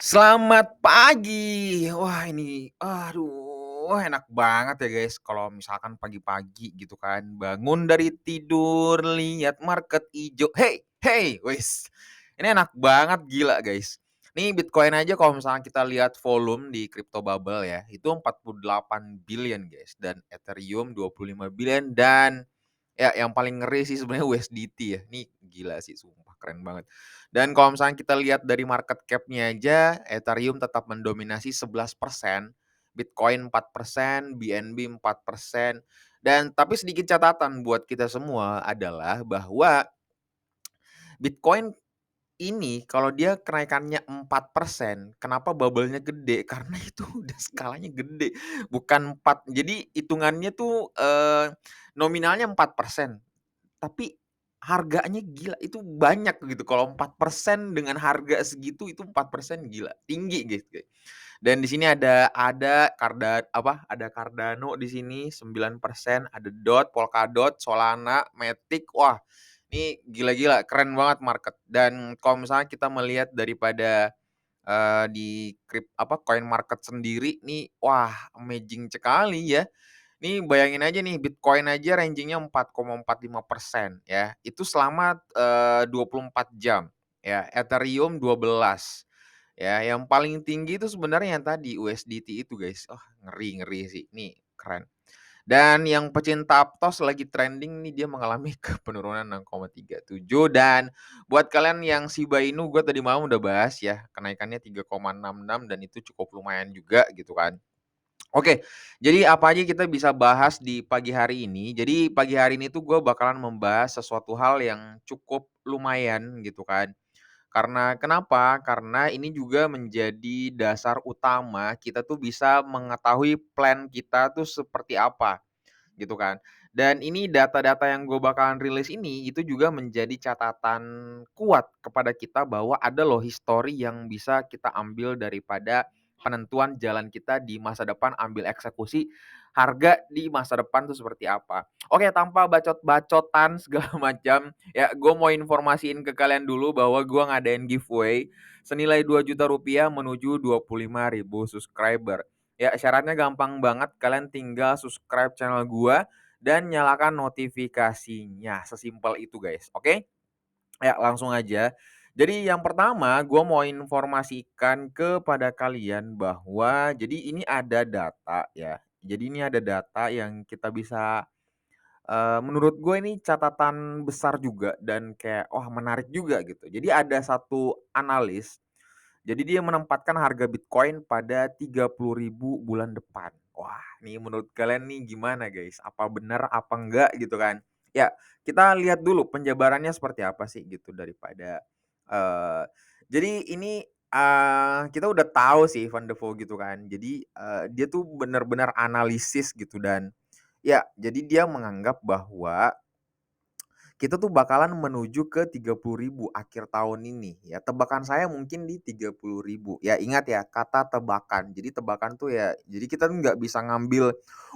Selamat pagi. Wah ini, aduh enak banget ya guys kalau misalkan pagi-pagi gitu kan, bangun dari tidur lihat market ijo, hey hey, wis. Ini enak banget gila guys. Nih Bitcoin aja kalau misalkan kita lihat volume di crypto bubble ya, itu 48 billion guys dan Ethereum 25 billion dan ya, yang paling ngeri sih sebenarnya USDT ya. Ini gila sih sumpah keren banget. Dan kalau misalnya kita lihat dari market cap-nya aja, Ethereum tetap mendominasi 11%, Bitcoin 4%, BNB 4%. Dan tapi sedikit catatan buat kita semua adalah bahwa Bitcoin ini kalau dia kenaikannya 4%, kenapa bubble-nya gede? Karena itu udah skalanya gede, bukan 4. Jadi hitungannya tuh, nominalnya 4%. Tapi harganya gila, itu banyak gitu, kalau 4% dengan harga segitu, itu 4% gila, tinggi gitu. Dan di sini ada Cardano di sini 9%, ada Polkadot, Solana, Matic, wah ini gila-gila, keren banget market. Dan kalau misalnya kita melihat daripada, di coin market sendiri nih, wah amazing sekali ya. Nih bayangin aja nih Bitcoin aja ranging-nya 4,45% ya, itu selama, 24 jam ya, Ethereum 12 ya, yang paling tinggi itu sebenarnya yang tadi USDT itu guys, ngeri sih, nih keren. Dan yang pecinta Aptos lagi trending nih dia mengalami penurunan 6,37 dan buat kalian yang Shiba Inu gue tadi malam udah bahas ya, kenaikannya 3,66 dan itu cukup lumayan juga gitu kan. Oke, jadi apa aja kita bisa bahas di pagi hari ini. Jadi pagi hari ini tuh gue bakalan membahas sesuatu hal yang cukup lumayan gitu kan. Karena kenapa? Karena ini juga menjadi dasar utama kita tuh bisa mengetahui plan kita tuh seperti apa gitu kan. Dan ini data-data yang gue bakalan rilis ini itu juga menjadi catatan kuat kepada kita bahwa ada loh histori yang bisa kita ambil daripada penentuan jalan kita di masa depan, ambil eksekusi harga di masa depan tuh seperti apa. Oke, tanpa bacot-bacotan segala macam, ya gue mau informasiin ke kalian dulu bahwa gue ngadain giveaway senilai 2 juta rupiah menuju 25.000 subscriber. Ya, syaratnya gampang banget, kalian tinggal subscribe channel gua dan nyalakan notifikasinya. Sesimpel itu, guys. Oke? Ya, langsung aja. Jadi yang pertama, gua mau informasikan kepada kalian bahwa jadi ini ada data ya. Jadi ini ada data yang kita bisa menurut gue ini catatan besar juga dan kayak, wah menarik juga gitu. Jadi ada satu analis jadi dia menempatkan harga Bitcoin pada 30.000 bulan depan. Wah, nih menurut kalian nih gimana guys? Apa benar apa enggak gitu kan? Ya, kita lihat dulu penjabarannya seperti apa sih gitu daripada eee, jadi ini, kita udah tahu sih Van de Vogt gitu kan. Jadi, dia tuh benar-benar analisis gitu dan ya, jadi dia menganggap bahwa kita tuh bakalan menuju ke 30.000 akhir tahun ini ya. Tebakan saya mungkin di 30.000. Ya ingat ya kata tebakan. Jadi tebakan tuh ya jadi kita tuh nggak bisa ngambil,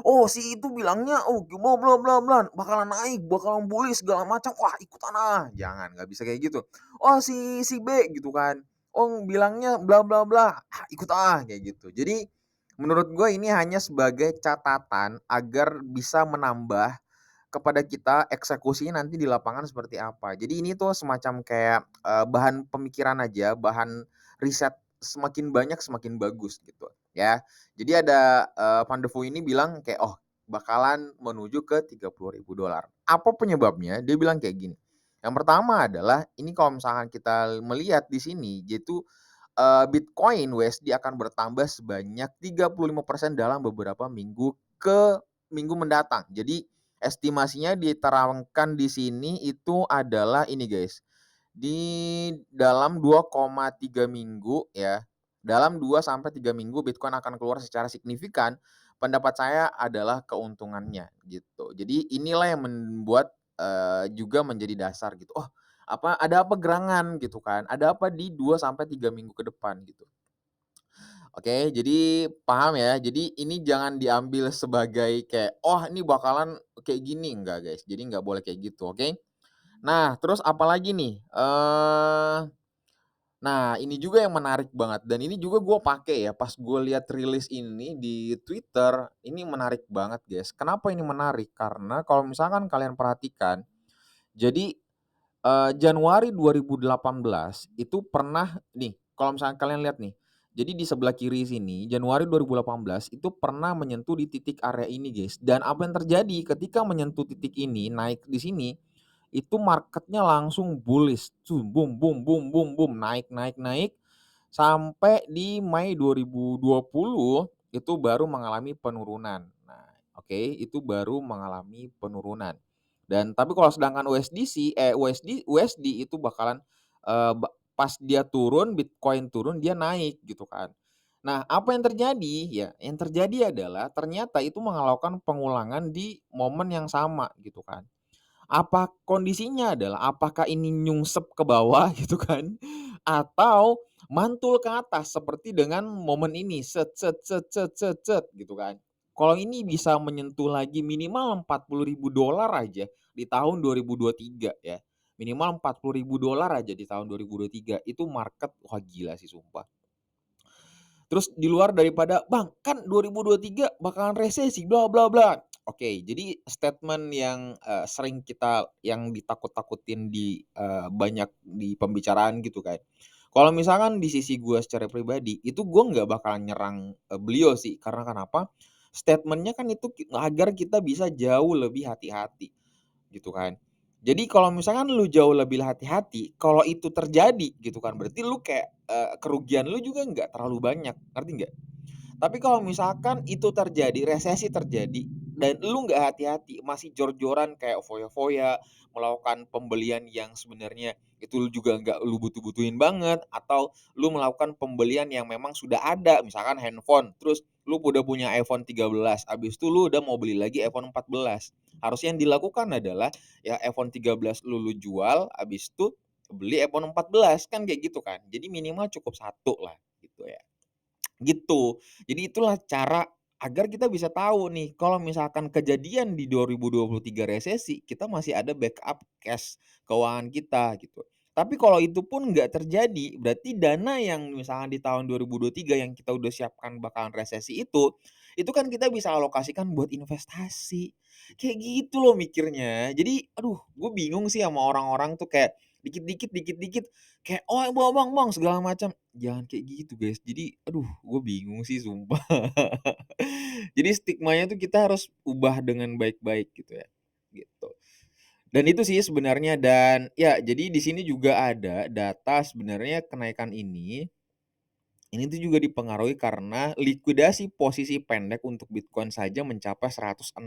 "Oh si itu bilangnya, oh bla bla bla bla, bakalan naik, bakalan bullish segala macam, wah ikutan ah." Jangan, nggak bisa kayak gitu. "Oh si B," gitu kan, "Oh bilangnya bla bla bla, ah ikut ah." Kayak gitu. Jadi menurut gue ini hanya sebagai catatan agar bisa menambah kepada kita eksekusinya nanti di lapangan seperti apa. Jadi ini tuh semacam kayak, bahan pemikiran aja, bahan riset semakin banyak semakin bagus gitu ya. Jadi ada, Van de Vogt ini bilang kayak, "Oh bakalan menuju ke $30.000." Apa penyebabnya? Dia bilang kayak gini, yang pertama adalah ini kalau misalkan kita melihat di sini yaitu, Bitcoin USD akan bertambah sebanyak 35% dalam beberapa minggu ke minggu mendatang. Jadi estimasinya diterangkan di sini itu adalah ini guys, di dalam 2,3 minggu ya, dalam 2 sampai 3 minggu Bitcoin akan keluar secara signifikan, pendapat saya adalah keuntungannya gitu. Jadi inilah yang membuat, juga menjadi dasar gitu, oh ada apa gerangan gitu kan, ada apa di 2 sampai 3 minggu ke depan gitu. Oke, jadi paham ya. Jadi ini jangan diambil sebagai kayak, "Oh, ini bakalan kayak gini." Enggak, guys. Jadi nggak boleh kayak gitu, oke? Nah, terus apalagi nih? Nah, ini juga yang menarik banget dan ini juga gue pakai ya pas gue lihat rilis ini di Twitter, ini menarik banget, guys. Kenapa ini menarik? Karena kalau misalkan kalian perhatikan, jadi, Januari 2018 itu pernah nih, kalau misalkan kalian lihat nih, jadi di sebelah kiri sini, Januari 2018 itu pernah menyentuh di titik area ini, guys. Dan apa yang terjadi ketika menyentuh titik ini, naik di sini, itu marketnya langsung bullish, boom boom boom boom boom, naik naik naik, sampai di Mei 2020 itu baru mengalami penurunan. Nah, oke, itu baru mengalami penurunan. Dan tapi kalau sedangkan USD itu bakalan, pas dia turun, Bitcoin turun, dia naik gitu kan. Nah, apa yang terjadi? Ya, yang terjadi adalah ternyata itu melakukan pengulangan di momen yang sama gitu kan. Apa kondisinya adalah apakah ini nyungsep ke bawah gitu kan, atau mantul ke atas seperti dengan momen ini gitu kan. Kalau ini bisa menyentuh lagi minimal $40.000 aja di tahun 2023 ya, minimal $40.000 aja di tahun 2023 itu market wah gila sih sumpah. Terus di luar daripada, "Bang, kan 2023 bakalan resesi bla bla bla." Oke, jadi statement yang, sering kita yang ditakut-takutin di, banyak di pembicaraan gitu kan. Kalau misalkan di sisi gue secara pribadi, itu gue nggak bakalan nyerang, beliau sih. Karena kenapa? Statement-nya kan itu agar kita bisa jauh lebih hati-hati gitu kan. Jadi kalau misalkan lu jauh lebih hati-hati, kalau itu terjadi gitu kan, berarti lu kayak, kerugian lu juga nggak terlalu banyak, ngerti nggak? Tapi kalau misalkan itu terjadi, resesi terjadi, dan lu nggak hati-hati, masih jor-joran kayak foya-foya, melakukan pembelian yang sebenarnya itu lu juga nggak lu butuh-butuhin banget, atau lu melakukan pembelian yang memang sudah ada, misalkan handphone, terus lu udah punya iPhone 13, habis itu lu udah mau beli lagi iPhone 14. Harusnya yang dilakukan adalah, ya iPhone 13 lu jual, habis itu beli iPhone 14, kan kayak gitu kan. Jadi minimal cukup satu lah, gitu ya. Gitu. Jadi itulah cara agar kita bisa tahu nih kalau misalkan kejadian di 2023 resesi, kita masih ada backup cash keuangan kita gitu. Tapi kalau itu pun nggak terjadi, berarti dana yang misalkan di tahun 2023 yang kita udah siapkan bakalan resesi itu kan kita bisa alokasikan buat investasi. Kayak gitu loh mikirnya. Jadi aduh gue bingung sih sama orang-orang tuh kayak dikit-dikit dikit-dikit kayak, "Oh, Bang Bang Bang," segala macam. Jangan kayak gitu, guys. Jadi, aduh, gue bingung sih sumpah. Jadi stigmanya tuh kita harus ubah dengan baik-baik gitu ya, gitu. Dan itu sih sebenarnya dan ya jadi di sini juga ada data sebenarnya kenaikan ini tuh juga dipengaruhi karena likuidasi posisi pendek untuk Bitcoin saja mencapai 165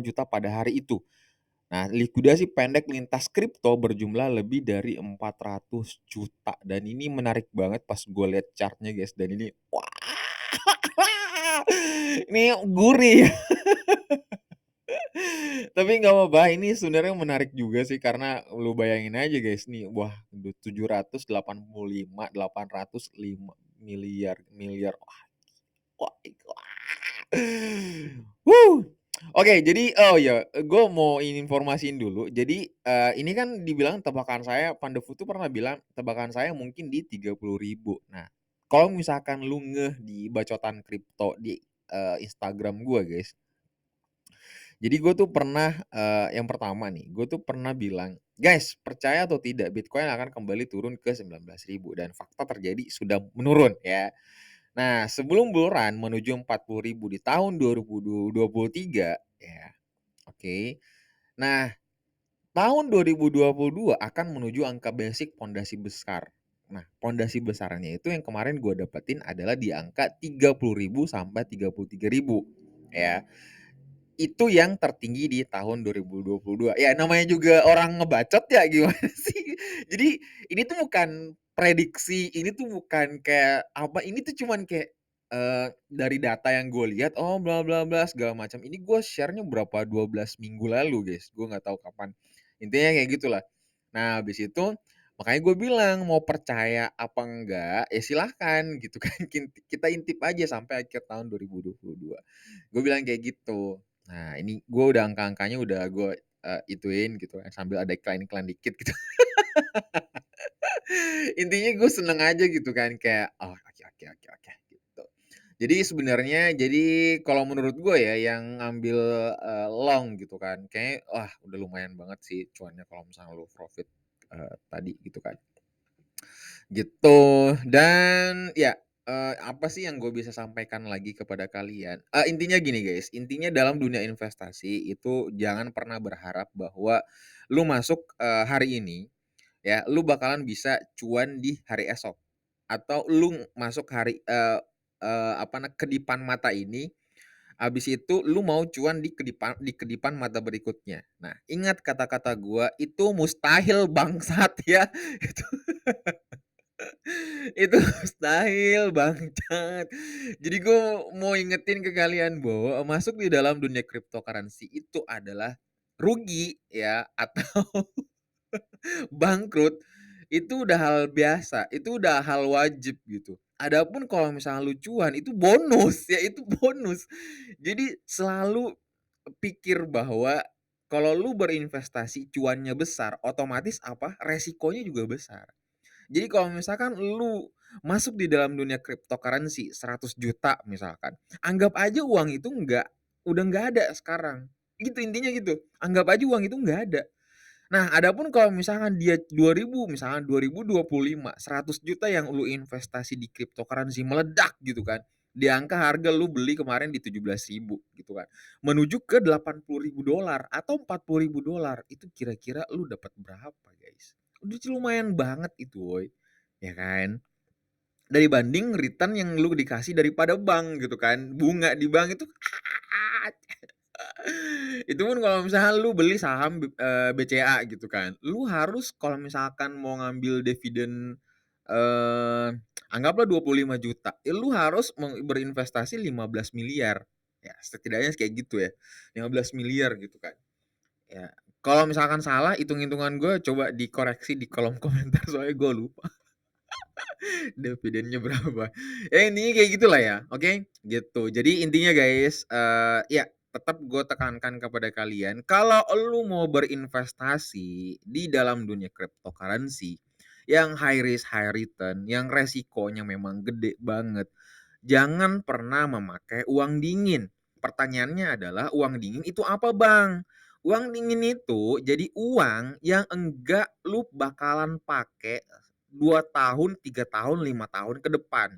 juta pada hari itu. Nah, likuidasi pendek lintas kripto berjumlah lebih dari 400 juta dan ini menarik banget pas gue lihat chartnya guys dan ini wah ini gurih. Tapi nggak apa-apa ini sebenarnya menarik juga sih karena lu bayangin aja guys nih wah 785 805 miliar miliar wah, wah. Wuh. Oke, jadi oh ya, gue mau informasiin dulu. Jadi, ini kan dibilang tebakan saya, Pandevu tuh pernah bilang tebakan saya mungkin di 30.000. Nah, kalau misalkan lu ngeh di bacotan kripto di, Instagram gue guys. Jadi gue tuh pernah, yang pertama nih, gue tuh pernah bilang, "Guys, percaya atau tidak Bitcoin akan kembali turun ke 19.000 dan fakta terjadi sudah menurun ya. Nah, sebelum bulan menuju 40.000 di tahun 2023 ya, oke. Nah, tahun 2022 akan menuju angka basic pondasi besar. Nah, pondasi besarnya itu yang kemarin gue dapetin adalah di angka 30.000 sampai 33.000 ya. Itu yang tertinggi di tahun 2022. Ya namanya juga orang ngebacot ya gimana sih. Jadi ini tuh bukan prediksi, ini tuh bukan kayak apa, ini tuh cuman kayak, dari data yang gue lihat, oh bla bla bla segala macam. Ini gue share-nya berapa 12 minggu lalu guys, gue nggak tahu kapan. Intinya kayak gitulah. Nah habis itu makanya gue bilang mau percaya apa enggak, ya silahkan gitu kan. Kita intip aja sampai akhir tahun 2022. Gue bilang kayak gitu. Nah, ini gue udah angka-angkanya udah gue, ituin gitu kan, sambil ada iklan-iklan dikit gitu. Intinya gue seneng aja gitu kan kayak, "Oh, oke oke oke oke," gitu. Jadi sebenarnya kalau menurut gue ya yang ngambil, long gitu kan, kayaknya wah udah lumayan banget sih cuannya kalau misalnya lu profit, tadi gitu kan. Gitu, dan ya, apa sih yang gue bisa sampaikan lagi kepada kalian, intinya gini guys, intinya dalam dunia investasi itu jangan pernah berharap bahwa lu masuk, hari ini, ya, lu bakalan bisa cuan di hari esok, atau lu masuk kedipan mata ini, habis itu lu mau cuan di kedipan mata berikutnya. Nah, ingat kata-kata gua, itu mustahil bangsat ya. Itu itu mustahil bangsat. Jadi gue mau ingetin ke kalian bahwa masuk di dalam dunia cryptocurrency itu adalah rugi ya, atau bangkrut, itu udah hal biasa, itu udah hal wajib gitu. Adapun kalau misalnya lu cuan itu bonus, ya itu bonus. Jadi selalu pikir bahwa kalau lu berinvestasi cuannya besar, otomatis apa? Resikonya juga besar. Jadi kalau misalkan lu masuk di dalam dunia cryptocurrency 100 juta misalkan, anggap aja uang itu udah nggak ada sekarang. Gitu intinya gitu. Anggap aja uang itu nggak ada. Nah, adapun kalau misalkan dia 2000 misalkan 2025 100 juta yang lu investasi di cryptocurrency meledak gitu kan. Di angka harga lu beli kemarin di 17.000 gitu kan. Menuju ke $80.000 atau $40.000. Itu kira-kira lu dapat berapa, guys? Udah lumayan banget itu, woy. Ya kan? Dari banding return yang lu dikasih daripada bank gitu kan. Bunga di bank itu itu pun kalau misalnya lu beli saham BCA gitu kan. Lu harus kalau misalkan mau ngambil dividen eh anggaplah 25 juta. Ya lu harus berinvestasi 15 miliar. Ya, setidaknya kayak gitu ya. 15 miliar gitu kan. Ya, kalau misalkan salah hitung-hitungan gue coba dikoreksi di kolom komentar soalnya gue lupa. Dividennya berapa. Ya intinya kayak gitulah ya, oke? Gitu. Jadi intinya guys, ya tetap gue tekankan kepada kalian, kalau lu mau berinvestasi di dalam dunia cryptocurrency yang high risk high return, yang resikonya memang gede banget, jangan pernah memakai uang dingin. Pertanyaannya adalah uang dingin itu apa, Bang? Uang dingin itu jadi uang yang enggak lu bakalan pakai 2 tahun, 3 tahun, 5 tahun ke depan,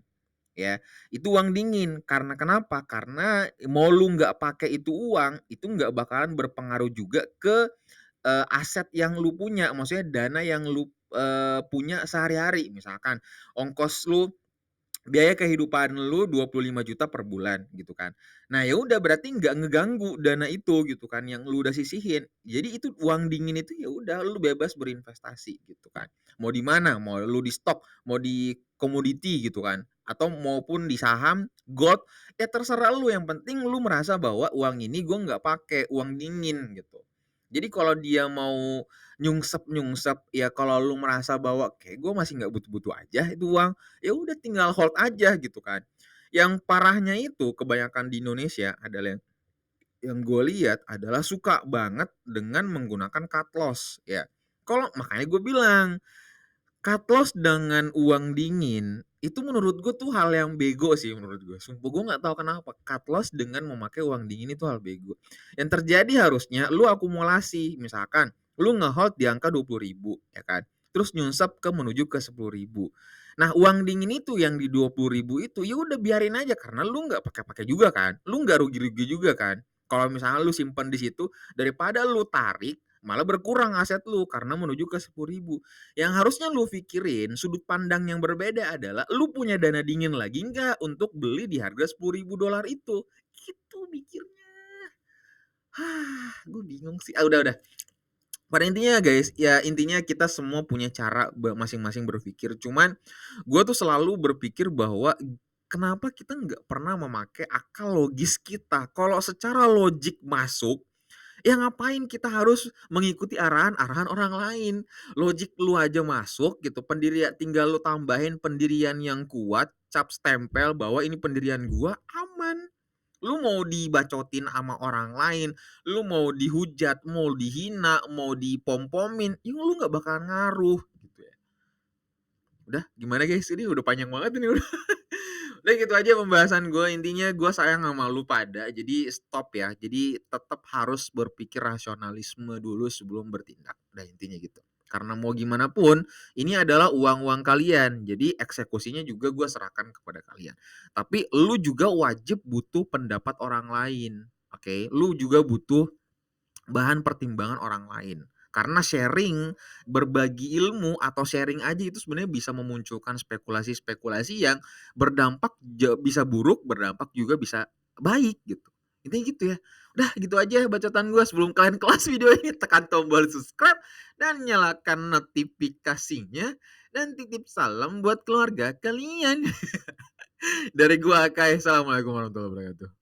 ya. Itu uang dingin. Karena kenapa? Karena mau lu nggak pakai itu uang, itu nggak bakalan berpengaruh juga ke, aset yang lu punya. Maksudnya dana yang lu, punya sehari-hari. Misalkan ongkos lu biaya kehidupan lu 25 juta per bulan gitu kan. Nah, ya udah berarti nggak ngeganggu dana itu gitu kan yang lu udah sisihin. Jadi itu uang dingin itu ya udah lu bebas berinvestasi gitu kan. Mau di mana? Mau lu di stok, mau di komoditi gitu kan, atau maupun di saham, gold, ya terserah lu, yang penting lu merasa bahwa uang ini gua nggak pakai, uang dingin gitu. Jadi kalau dia mau nyungsep-nyungsep, ya kalau lu merasa bahwa kayak gue masih nggak butuh-butuh aja itu uang, ya udah tinggal hold aja gitu kan. Yang parahnya itu kebanyakan di Indonesia adalah yang gue lihat adalah suka banget dengan menggunakan cut loss ya. Kalau makanya gue bilang cut loss dengan uang dingin itu menurut gue tuh hal yang bego sih menurut gue. Sumpah gue nggak tahu kenapa cut loss dengan memakai uang dingin itu hal bego. Yang terjadi harusnya lu akumulasi, misalkan lu ngehold di angka 20.000 ya kan. Terus nyunsep ke menuju ke 10.000. Nah, uang dingin itu yang di 20.000 itu ya udah biarin aja karena lu nggak pakai-pakai juga kan. Lu nggak rugi-rugi juga kan. Kalau misalnya lu simpen di situ daripada lu tarik malah berkurang aset lu karena menuju ke 10.000. Yang harusnya lu pikirin sudut pandang yang berbeda adalah lu punya dana dingin lagi nggak untuk beli di harga $10.000 itu. Gitu mikirnya. Gue bingung sih. Udah. Pada intinya guys, ya intinya kita semua punya cara masing-masing berpikir. Cuman gue tuh selalu berpikir bahwa kenapa kita nggak pernah memakai akal logis kita. Kalau secara logik masuk, ya ngapain kita harus mengikuti arahan-arahan orang lain. Logik lu aja masuk gitu, pendirian tinggal lu tambahin pendirian yang kuat, cap stempel bahwa ini pendirian gua, aman. Lu mau dibacotin sama orang lain, lu mau dihujat, mau dihina, mau dipom-pomin, ya lu nggak bakalan ngaruh gitu ya. Udah, gimana guys? Ini udah panjang banget ini udah. Udah gitu aja pembahasan gue, intinya gue sayang sama lu pada, jadi stop ya. Jadi tetap harus berpikir rasionalisme dulu sebelum bertindak. Udah intinya gitu. Karena mau gimana pun, ini adalah uang-uang kalian. Jadi eksekusinya juga gue serahkan kepada kalian. Tapi lu juga wajib butuh pendapat orang lain. Oke, lu juga butuh bahan pertimbangan orang lain. Karena sharing, berbagi ilmu atau sharing aja itu sebenarnya bisa memunculkan spekulasi-spekulasi yang berdampak bisa buruk, berdampak juga bisa baik gitu. Intinya gitu ya. Udah gitu aja bacotan gue. Sebelum kalian kelas video ini, tekan tombol subscribe dan nyalakan notifikasinya. Dan titip salam buat keluarga kalian. Dari gue Akai. Assalamualaikum warahmatullahi wabarakatuh.